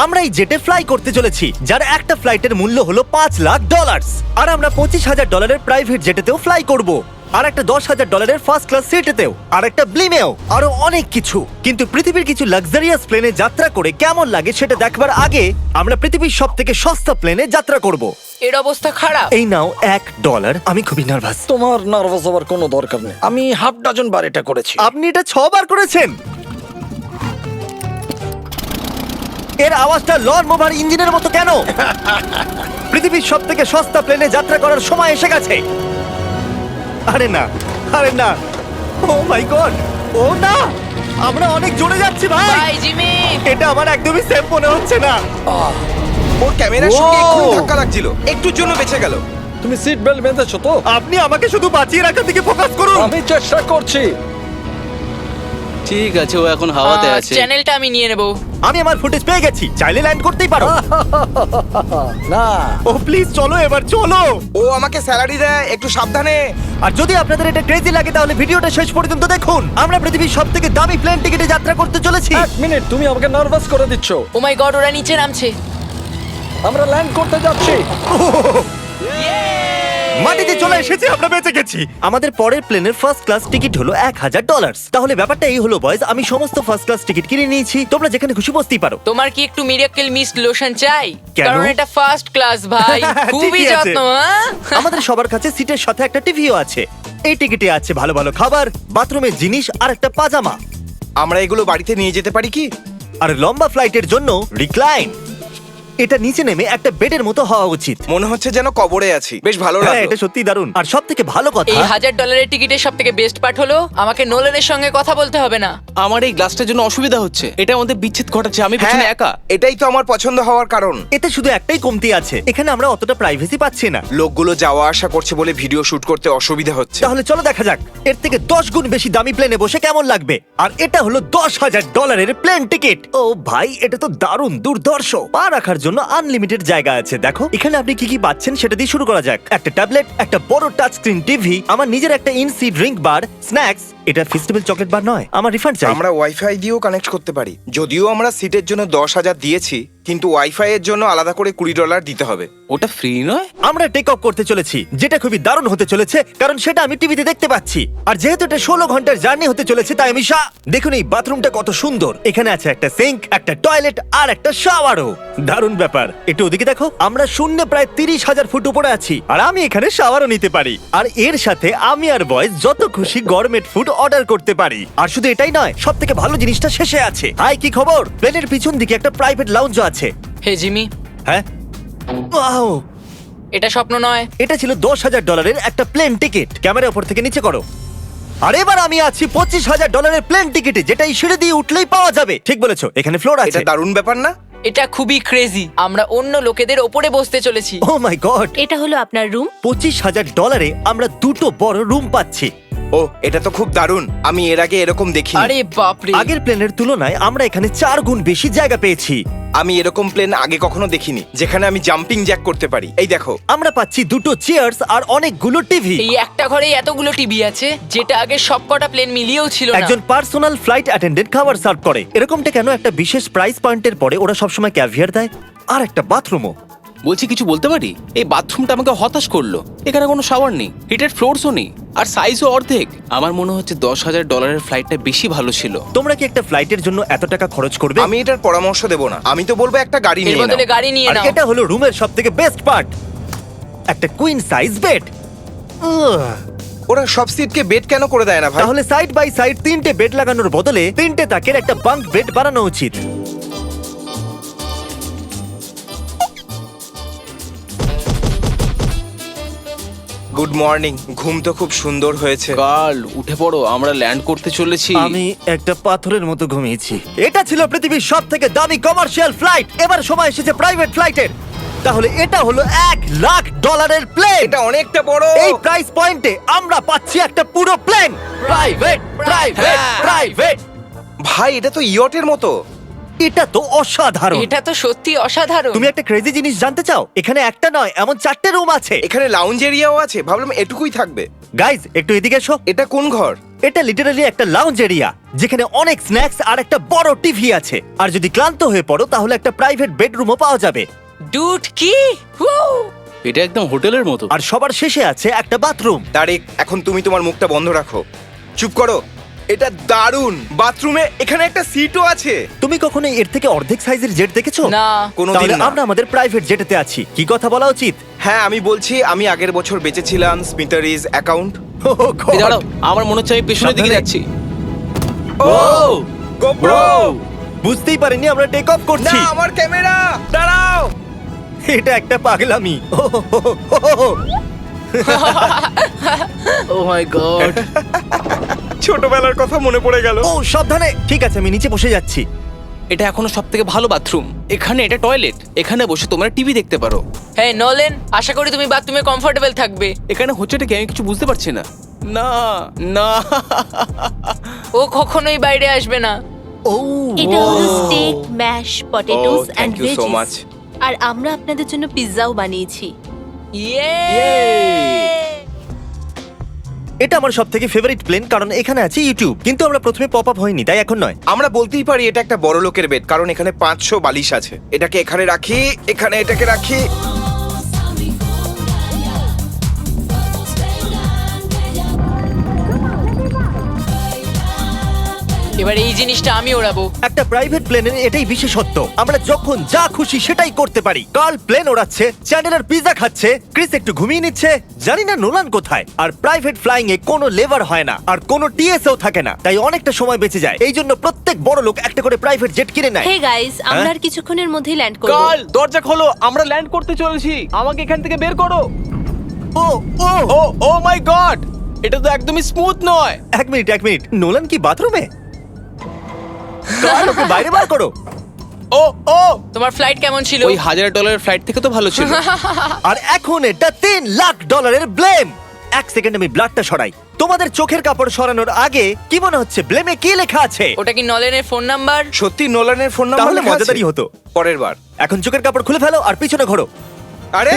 আমরা এই জেটে ফ্লাই করতে চলেছি, যার একটা ফ্লাইটের মূল্য হলো $5,00,000। আর আমরা $25,000 প্রাইভেট জেটেতেও ফ্লাই করব, আর একটা $10,000 ফার্স্ট ক্লাস সিটেতেও, আর একটা ব্লিমেও, আরো অনেক কিছু। কিন্তু পৃথিবীর কিছু লাক্সারিয়াস প্লেনে যাত্রা করে কেমন লাগে সেটা দেখবার আগে আমরা পৃথিবীর সব থেকে সস্তা প্লেনে যাত্রা করব। এর অবস্থা খারাপ। এই নাও $1। আমি খুবই নার্ভাস। তোমার নার্ভাস হওয়ার কোনো দরকার নেই, আমি হাফ ডজন বার এটা করেছি। আপনি এটা 6 বার করেছেন। এর আওয়াজটা লন মোভার ইঞ্জিনের মতো কেন? পৃথিবীর সব থেকে সস্তা প্লেনে যাত্রা করার সময় এসে গেছে। আরে না, আরে না, ও মাই গড, ও না, আমরা অনেক জোরে যাচ্ছি ভাই। Bye Jimmy. এটা আমার একদমই সেফ মনে হচ্ছে না। ওর ক্যামেরার সঙ্গে Wow! এক্ষুনি ধাক্কা লাগছিল, একটুর জন্য বেঁচে গেল। তুমি সিট বেল্ট বেঁধেছো তো? আপনি আমাকে শুধু বাঁচিয়ে রাখার দিকে ফোকাস করুন। আমি চেষ্টা করছি। ঠিক আছে, ও এখন হাওয়াতে আছে। চ্যানেলটা আমি নিয়ে নেব। আমি আমার ফুটেজ পেয়ে গেছি, চাইলে ল্যান্ড করতেই পারো। না, ও প্লিজ চলো, এবার চলো। ও আমাকে স্যালারি দেয়, একটু সাবধানে। আর যদি আপনাদের এটা ক্রেজি লাগে তাহলে ভিডিওটা শেষ পর্যন্ত দেখুন। আমরা পৃথিবীর সব থেকে দামি প্লেন টিকেটে যাত্রা করতে চলেছি। এক মিনিট, তুমি আমাকে নার্ভাস করে দিচ্ছ। ও মাই গড, ওরা নিচে নামছে। আমরা ল্যান্ড করতে যাচ্ছি। মাটিতে চলে এসেছি, আমরা বেঁচে গেছি। আমাদের পরের প্লেনের ফার্স্ট ক্লাস টিকিট হলো $1,000। তাহলে ব্যাপারটা এই হলো বয়স, আমি সমস্ত ফার্স্ট ক্লাস টিকিট কিনে নিয়েছি, তোমরা যেখানে খুশি বসতেই পারো। তোমার কি একটু মিরাকেল মিস্ট লোশন চাই? কেন? কারণ এটা ফার্স্ট ক্লাস ভাই, খুবই ঠিকই আছে। যত্ন। হ্যাঁ? আমাদের সবার কাছে সিটের সাথে একটা টিভিও আছে। এই টিকিটে আছে ভালো ভালো খাবার, বাথরুমের জিনিস আর একটা পাজামা। আমরা এগুলো বাড়িতে নিয়ে যেতে পারি কি? আর লম্বা ফ্লাইটের জন্য রিক্লাইন। এটা নিচে নেমে একটা বেডের মতো হওয়া উচিত। মনে হচ্ছে যেন কবরে আছি, বেশ ভালো হ্যাঁ, লাগলো। এটা সত্যি দারুণ। আর সব থেকে ভালো কথা, এই $1,000 টিকিটের সব থেকে বেস্ট পার্ট হলো আমাকে নোলানের সঙ্গে কথা বলতে হবে না। আমার এই গ্লাসটার জন্য অসুবিধা হচ্ছে, এটা আমাদের বিচ্ছেদ ঘটাচ্ছে। আমি পিছনে হ্যাঁ, একা। এটাই তো আমার পছন্দ হওয়ার কারণ। এতে শুধু একটাই কমতি আছে, এখানে আমরা অতটা প্রাইভেসি পাচ্ছি না। লোকগুলো যাওয়া আসা করছে বলে ভিডিও শুট করতে অসুবিধা হচ্ছে। তাহলে চলো দেখা যাক এর থেকে 10 গুণ বেশি দামি প্লেনে বসে কেমন লাগবে। আর এটা হলো $10,000 প্লেন টিকিট। ও ভাই, এটা তো দারুণ দুর্ধর্ষ। পা রাখার জন্য আনলিমিটেড জায়গা আছে। দেখো এখানে আপনি কি কি পাচ্ছেন সেটা দিয়ে শুরু করা যাক। একটা ট্যাবলেট, একটা বড় টাচ স্ক্রিন টিভি, আমার নিজের একটা ইনসি ড্রিঙ্ক বার, স্ন্যাক্স। এটা ফেস্টিভ্যাল চকলেট বার নয়, আমার রিফান্ড চাই। আমরা ওয়াইফাই দিয়েও কানেক্ট করতে পারি। যদিও আমরা সিটের জন্য 10,000 দিয়েছি, কিন্তু ওয়াইফাই এর জন্য আলাদা করে $20 দিতে হবে। ওটা ফ্রি নয়? আমরা টেক অফ করতে চলেছি, যেটা খুবই দারুণ হতে চলেছে, কারণ সেটা আমি টিভিতে দেখতে পাচ্ছি। আর যেহেতু এটা 16 ঘন্টার জার্নি হতে চলেছে, তাই আমি দেখুন এই বাথরুমটা কত সুন্দর। এখানে আছে একটা সিঙ্ক, একটা টয়লেট আর একটা শাওয়ারও। দারুণ ব্যাপার। একটু ওদিকে দেখো, আমরা শূন্যে প্রায় 30,000 ফুট উপরে আছি, আর আমি এখানে শাওয়ারও নিতে পারি। আর এর সাথে আমি আর বয়স যত খুশি গরমেট ফুড অর্ডার করতে পারি। আর শুধু এটাই নয়, সব থেকে ভালো জিনিসটা শেষে আছে। হাই, কি খবর? প্লেনের পিছন দিকে একটা প্রাইভেট লাউঞ্জ আছে। হে জিমি, হ্যাঁ, ওয়াও, এটা স্বপ্ন নয়। এটা ছিল $10,000 একটা প্লেন টিকিট। ক্যামেরা উপর থেকে নিচে করো। আর এবার আমি আছি $25,000 প্লেন টিকিটে, যেটা এই সিঁড়ি দিয়ে উঠলেই পাওয়া যাবে। ঠিক বলেছো, এখানে ফ্লোর আছে। এটা দারুণ ব্যাপার না? এটা খুবই ক্রেজি। আমরা অন্য লোকেদের ওপরে বসতে চলেছি। ও মাই গড, এটা হলো আপনার রুম। $25,000 আমরা দুটো বড় রুম পাচ্ছি। ও, এটা তো খুব দারুণ। আমি এর আগে এরকম দেখিনি। আরে বাপরে। আগের প্লেনের তুলনায় আমরা এখানে 4 গুণ বেশি জায়গা পেয়েছি। আমি এরকম প্লেন আগে কখনো দেখিনি যেখানে আমি জাম্পিং জ্যাক করতে পারি। এই দেখো, আমরা পাচ্ছি দুটো চেয়ার্স আর অনেকগুলো টিভি। এই একটা ঘরে এতগুলো টিভি আছে, যেটা আগে সবকটা প্লেন মিলিয়েও ছিল না। একজন পার্সোনাল ফ্লাইট অ্যাটেন্ডেন্ট খাবার সার্ভ করে। এরকমটা কেন? একটা বিশেষ প্রাইস পয়েন্টের পরে ওরা সবসময় ক্যাভিয়ার দেয়। আর একটা বাথরুমও। বলছি, কিছু বলতে পারি? এই বাথরুমটা আমাকে হতাশ করলো। এখানে কোনো শাওয়ার নেই, হিটেড ফ্লোরসও নেই, আর সাইজও অর্ধেক। আমার মনে হচ্ছে $10,000 ফ্লাইটটা বেশি ভালো ছিল। তোমরা কি একটা ফ্লাইটের জন্য এত টাকা খরচ করবে? আমি এটার পরামর্শ দেব না। আমি তো বলবো একটা গাড়ি এর নিয়ে নাও। বদলে গাড়ি নিয়ে আর নাও। এটা হলো রুমের সবথেকে বেস্ট পার্ট, একটা কুইন সাইজ বেড। ওরা সব সিটকে বেড কেন করে দেয় না ভাই? তাহলে সাইড বাই সাইড 3টে বেড লাগানোর বদলে 3টে তাকের একটা বাঙ্ক বেড বানানো উচিত। Good morning. ঘুম তো খুব সুন্দর হয়েছে। কাল উঠে পড়ো, আমরা ল্যান্ড করতে চলেছি। আমি একটা পাথরের মতো ঘুমিয়েছি। এটা ছিল পৃথিবীর সব থেকে দামি কমার্শিয়াল ফ্লাইট। এবার সময় এসেছে প্রাইভেট ফ্লাইটের। তাহলে এটা হলো $1,00,000 প্লেন। এটা অনেকটা বড়। এই প্রাইস পয়েন্টে আমরা পাচ্ছি একটা পুরো প্লেন। Private, private, private. ভাই, এটা তো ইয়টের মতো। এটা তো অসাধারণ। এটা তো সত্যি অসাধারণ। তুমি একটা ক্রেজি জিনিস জানতে চাও? এখানে একটা নয়, এমন 4টে রুম আছে। এখানে লাউঞ্জ এরিয়াও আছে, ভাবলাম এটুকুই থাকবে। গাইজ, একটু এদিকে এসো। এটা কোন ঘর? এটা লিটারালি একটা লাউঞ্জ এরিয়া, যেখানে অনেক স্ন্যাক্স আর একটা বড় টিভি আছে। আর যদি ক্লান্ত হয়ে পড়ো তাহলে একটা প্রাইভেট বেডরুমও পাওয়া যাবে। ডুড কি Wow! এটা একদম হোটেলের মতো। আর সবার শেষে আছে একটা বাথরুম। তারিক, এখন তুমি তোমার মুখটা বন্ধ রাখো। চুপ করো। এটা দারুণ। বাথরুমে এখানে একটা সিটও আছে। তুমি কখনো এর থেকে অর্ধেক সাইজের জেট দেখেছো? না। কোনোদিন তাহলে না। আমরা আমাদের প্রাইভেট জেটেতে আছি। কি কথা বলা উচিত? হ্যাঁ, আমি বলছি আমি আগের বছর বেঁচেছিলাম স্মিটারিজ অ্যাকাউন্ট। Oh God! এই দাঁড়াও, আমার মনে হচ্ছে আমি পেছনের দিকে সাবধানে। যাচ্ছি। ও গোপ্রো! বুঝতেই পারিনি আমরা টেক অফ না, করছি। আমার ক্যামেরা! দাঁড়াও! এটা একটা পাগলামি। ও মাই গড। ছোটবেলার কথা মনে পড়ে গেল। ও সাবধানে। ঠিক আছে, আমি নিচে বসে যাচ্ছি। এটা এখনো সবথেকে ভালো বাথরুম। এখানে এটা টয়লেট। এখানে বসে তোমরা টিভি দেখতে পারো। হ্যাঁ নলেন, আশা করি তুমি বাথরুমে কমফোর্টেবল থাকবে। এখানে হচ্ছেটা কি আমি কিছু বুঝতে পারছি না। না না। ও কখনোই বাইরে আসবে না। ও এটা হলো steak, mash, potatoes Oh, and thank you so much. Veggies. আর আমরা আপনাদের জন্য পিৎজাও বানিয়েছি। ইয়ে! এটা আমার সবথেকে ফেভারিট প্লেন, কারণ এখানে আছে ইউটিউব। কিন্তু আমরা প্রথমে পপ আপ হয়নি, তাই এখন নয়। আমরা বলতেই পারি এটা একটা বড় লোকের বেড, কারণ এখানে 500 বালিশ আছে। এটাকে এখানে রাখি, এখানে এটাকে রাখি। এবার এই জিনিসটা আমি ওড়াবো। একটা প্রাইভেট প্লেনের এটাই বিশেষত্ব, আমরা যখন যা খুশি সেটাই করতে পারি। কার্ল প্লেন ওড়াচ্ছে, চ্যান্ডেলার পিৎজা খাচ্ছে, ক্রিস একটু ঘুমিয়ে নিচ্ছে, জানি না নোলান কোথায়। আর প্রাইভেট ফ্লাইং এ কোনো লেবার হয় না, আর কোনো টিএসও থাকে না, তাই অনেকটা সময় বেঁচে যায়। এই জন্য প্রত্যেক বড় লোক একটা করে প্রাইভেট জেট কিনে নেয়। হে গাইস, আমরা আর কিছুক্ষণের মধ্যেই ল্যান্ড করব। কাল দরজা খোলো, আমরা ল্যান্ড করতে চলেছি। আমাকে এখান থেকে বের করো। ও ও ও ও মাই গড, এটা তো একদমই স্মুথ নয়। এক মিনিট, নোলান কি বাথরুমে? কার্ল, ওকে বাইরে বার করো। ও ও, তোমার ফ্লাইট কেমন ছিল? ওই $1000 ফ্লাইট থেকে তো ভালো ছিল। আর এখন এটা $3 লাখ ব্লেম। এক সেকেন্ড আমি ব্লাডটা সরাই। তোমাদের চোখের কাপড় সরানোর আগে কি মনে হচ্ছে ব্লেমে কি লেখা আছে? ওটা কি নলেনের ফোন নাম্বার? সত্যি নোলানের ফোন নাম্বার তাহলে লেখা আছে? মজাদারই হতো। পরের বার। এখন চোখের কাপড় খুলে ফেলো আর পিছনে ঘোরো। আরে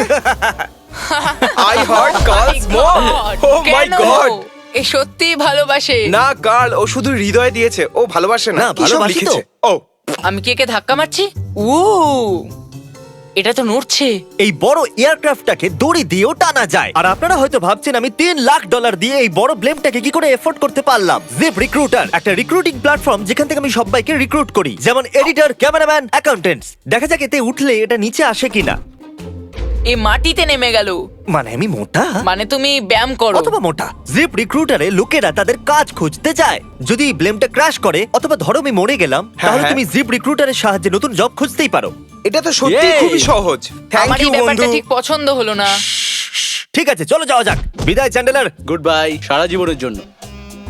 আই হার্ট কার্লস মম। ও মাই কেন? গড! এ সত্যিই ভালোবাসে। না কার্ল, ও শুধু হৃদয় দিয়েছে, ও ভালোবাসে না। না, কি সব ভালোবাসি তো। লিখেছে? ও আমি কি একে ধাক্কা মারছি? উ এটা তো নড়ছে। এই বড় এয়ারক্রাফটটাকে দড়ি দিয়েও টানা যায়। আর আপনারা হয়তো ভাবছেন আমি $3 লাখ দিয়ে এই বড় ব্লেমটাকে কি করে এফোর্ড করতে পারলাম। জিপ রিক্রুটার একটা রিক্রুটিং প্ল্যাটফর্ম, যেখান থেকে আমি সবাইকে রিক্রুট করি, যেমন এডিটর, ক্যামেরাম্যান, অ্যাকাউন্টেন্টস। দেখা যাক এতে উঠলে এটা নিচে আসে কিনা। এ মাটিতে নেমে গেল। মানে আমি মোটা মানে তুমি ব্যায়াম করো। অথবা মোটা। জিপ রিক্রুটারে লোকেরা তাদের কাজ খুঁজতে যায়। যদি ব্লেমটা ক্র্যাশ করে অথবা ধরো আমি মরে গেলাম, তাহলে হ্যাঁ। তুমি জিপ রিক্রুটারের সাহায্যে নতুন জব খুঁজতেই পারো। এটা তো সত্যি Yay! খুবই সহজ। থ্যাংক আমার এই ইউ ব্যাপারটা বন্ধু। ঠিক পছন্দ হলো না। ঠিক আছে, চলো যাওয়া যাক। বিদায় চ্যান্ডেলার। গুড বাই, সারা জীবনের জন্য।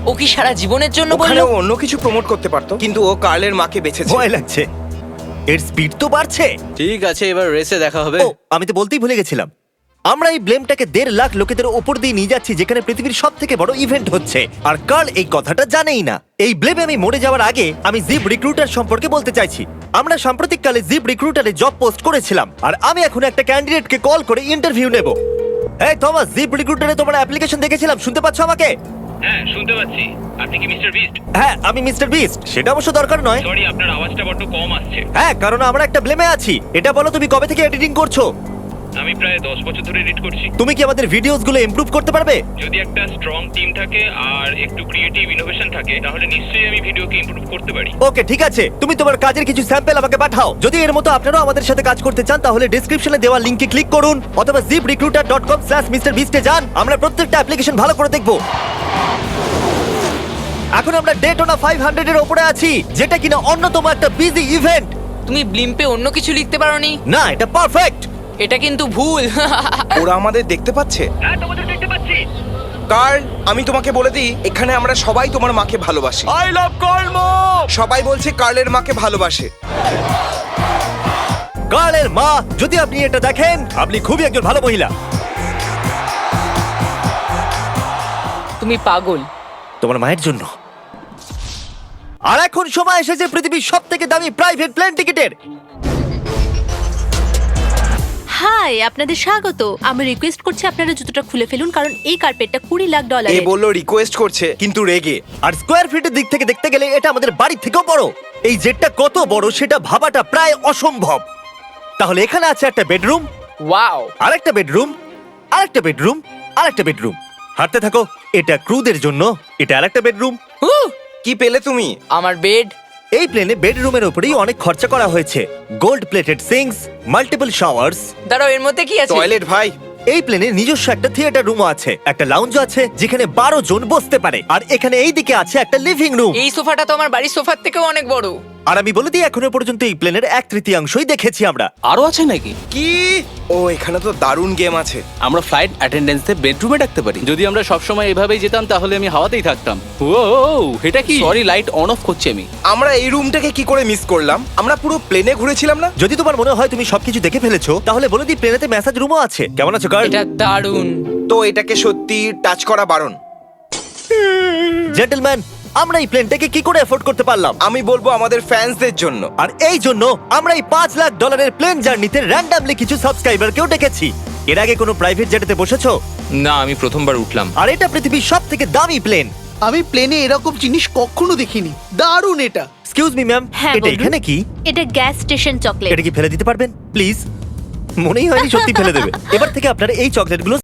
ও কি সারা জীবনের জন্য ওখানে বললো? ও অন্য কিছু প্রমোট করতে পারতো, কিন্তু ও কার্লের মাকে বেঁচেছে। ভয় লাগছে, এর স্পিড তো বাড়ছে। ঠিক আছে, এবার রেসে দেখা হবে। ও, আমি তো বলতেই ভুলে গেছিলাম, আমরা এই ব্লেমটাকে 1.5 লাখ লোকেদের ওপর দিয়ে নিয়ে যাচ্ছি, যেখানে পৃথিবীর সব থেকে বড় ইভেন্ট হচ্ছে। আর কার্ল এই কথাটা জানেই না। এই ব্লেমে আমি মরে যাওয়ার আগে আমি জিপ রিক্রুটার সম্পর্কে বলতে চাইছি। আমরা সাম্প্রতিককালে জিপ রিক্রুটারে জব পোস্ট করেছিলাম, আর আমি এখন একটা ক্যান্ডিডেটকে কল করে ইন্টারভিউ নেব। এই থমাস, জিপ রিক্রুটারে তোমার অ্যাপ্লিকেশন দেখেছিলাম, শুনতে পাচ্ছ আমাকে? হ্যাঁ, শুনতে পাচ্ছি। আপনি কি মিস্টার বিস্ট? হ্যাঁ, আমি মিস্টার বিস্ট। সেটা অবশ্য দরকার নয়। সরি, আপনার আওয়াজটা বড্ড কম আসছে। হ্যাঁ, কারণ আমরা একটা ব্লেমে আছি। এটা বলো, তুমি কবে থেকে এডিটিং করছো? আমি প্রায় 10 বছর ধরে এডিট করছি। তুমি কি আমাদের ভিডিওসগুলো ইমপ্রুভ করতে পারবে? যদি একটা স্ট্রং টিম থাকে আর একটু ক্রিয়েটিভ ইনোভেশন থাকে, তাহলে নিশ্চয়ই আমি ভিডিওকে ইমপ্রুভ করতে পারি। ওকে, ঠিক আছে, তুমি তোমার কাজের কিছু স্যাম্পল আমাকে পাঠাও। যদি এর মতো আপনারাও আমাদের সাথে কাজ করতে চান, তাহলে ডেসক্রিপশনে দেওয়া লিংকে ক্লিক করুন অথবা ziprecruiter.com/MrBeast এ যান। আমরা প্রত্যেকটা অ্যাপ্লিকেশন ভালো করে দেখব। এখন আমরা ডেটোনা 500 এর উপরে আছি, যেটা কিনা অন্যতম একটা বিজি ইভেন্ট। তুমি ব্লিম্পে অন্য কিছু লিখতে পারোনি? না, এটা পারফেক্ট। এটা কিন্তু ভুল। ওরা আমাদের দেখতে পাচ্ছে। হ্যাঁ, তোমাদের দেখতে পাচ্ছি। কার্ল, আমি তোমাকে বলে দিই, এখানে আমরা সবাই তোমার মাকে ভালোবাসি। আই লাভ কর্ম। সবাই বলছে কার্লের মাকে ভালোবাসে। কার্লের মা, যদি আপনি এটা দেখেন, আপনি খুবই একজন ভালো মহিলা। তুমি পাগল। তোমার মায়ের জন্য আর এখন সময় এসেছে পৃথিবীর সবথেকে দামি প্রাইভেট প্লেন টিকিটের। হাই, আপনাদের স্বাগত। আমি রিকোয়েস্ট করছি আপনারা জুতোটা খুলে ফেলুন, কারণ এই কার্পেটটা $20 লাখ। এ বললো রিকোয়েস্ট করছে কিন্তু রেগে। আর স্কোয়ার ফিটের দিক থেকে দেখতে গেলে এটা আমাদের বাড়ির থেকেও বড়। এই জেটটা কত বড় সেটা ভাবাটা প্রায় অসম্ভব। তাহলে এখানে আছে একটা বেডরুম, ওয়াও। আরেকটা বেডরুম, আরেকটা বেডরুম, আরেকটা বেডরুম। হাঁটতে থাকো। এটা ক্রুদের জন্য, এটা আরেকটা বেডরুম। কি পেলে তুমি? আমার বেড। এই প্লেনে বেডরুমের উপরেই অনেক খরচা করা হয়েছে। Gold plated syncs, multiple showers. দাঁড়াও, এর মধ্যে কি আছে? টয়লেট ভাই। এই প্লেনে নিজস্ব একটা থিয়েটার রুমও আছে, একটা লাউঞ্জ আছে যেখানে 12 জন বসতে পারে, আর এখানে এই দিকে আছে একটা লিভিং রুম। এই সোফাটা তো আমার বাড়ির সোফার থেকেও অনেক বড়। আর আমি বলে দিই, এখনো পর্যন্ত এই প্লেনের 1/3 দেখেছি আমরা। আরো আছে নাকি? কি? ও এখানে তো দারুণ গেম আছে। আমরা ফ্লাইট অ্যাটেন্ডেন্সে বেডরুমে ডাকতে পারি। যদি আমরা সবসময় এভাবেই যেতাম তাহলে আমি হাওয়াতেই থাকতাম। ও এটা কি? সরি, লাইট অন অফ করছি আমি। আমরা এই রুমটাকে কি করে মিস করলাম? আমরা পুরো প্লেনে ঘুরেছিলাম না? যদি তোমার মনে হয় তুমি সবকিছু দেখে ফেলেছো, তাহলে বলে দিই প্লেনেতে ম্যাসাজ রুমও আছে। কেমন আছো গার্ল? এটা দারুণ। তো এটাকে সত্যি টাচ করা বারণ। জেন্টলম্যান, আমরা এই প্লেনটাকে কি করে এফোর্ড করতে পারলাম? আমি বলবো আমাদের ফ্যান্সদের জন্য। আর এই জন্য আমরা এই $5 লাখ প্লেন জার্নিতে র্যান্ডমলি কিছু সাবস্ক্রাইবারকেও ডেকেছি। এর আগে কোনো প্রাইভেট জেটেতে বসেছো? না, আমি প্রথমবার উঠলাম। আর এটা পৃথিবীর সবথেকে দামি প্লেন। আমি প্লেনে এরকম জিনিস কখনো দেখিনি। দারুণ এটা। এক্সকিউজ মি ম্যাম, হ্যাঁ, এটা বলুন। এখানে কি? এটা গ্যাস স্টেশন চকলেট। এটা কি ফেলে দিতে পারবেন প্লিজ? মনেই হয়নি সত্যি ফেলে দেবে। এবার থেকে আপনারা এই চকলেটগুলো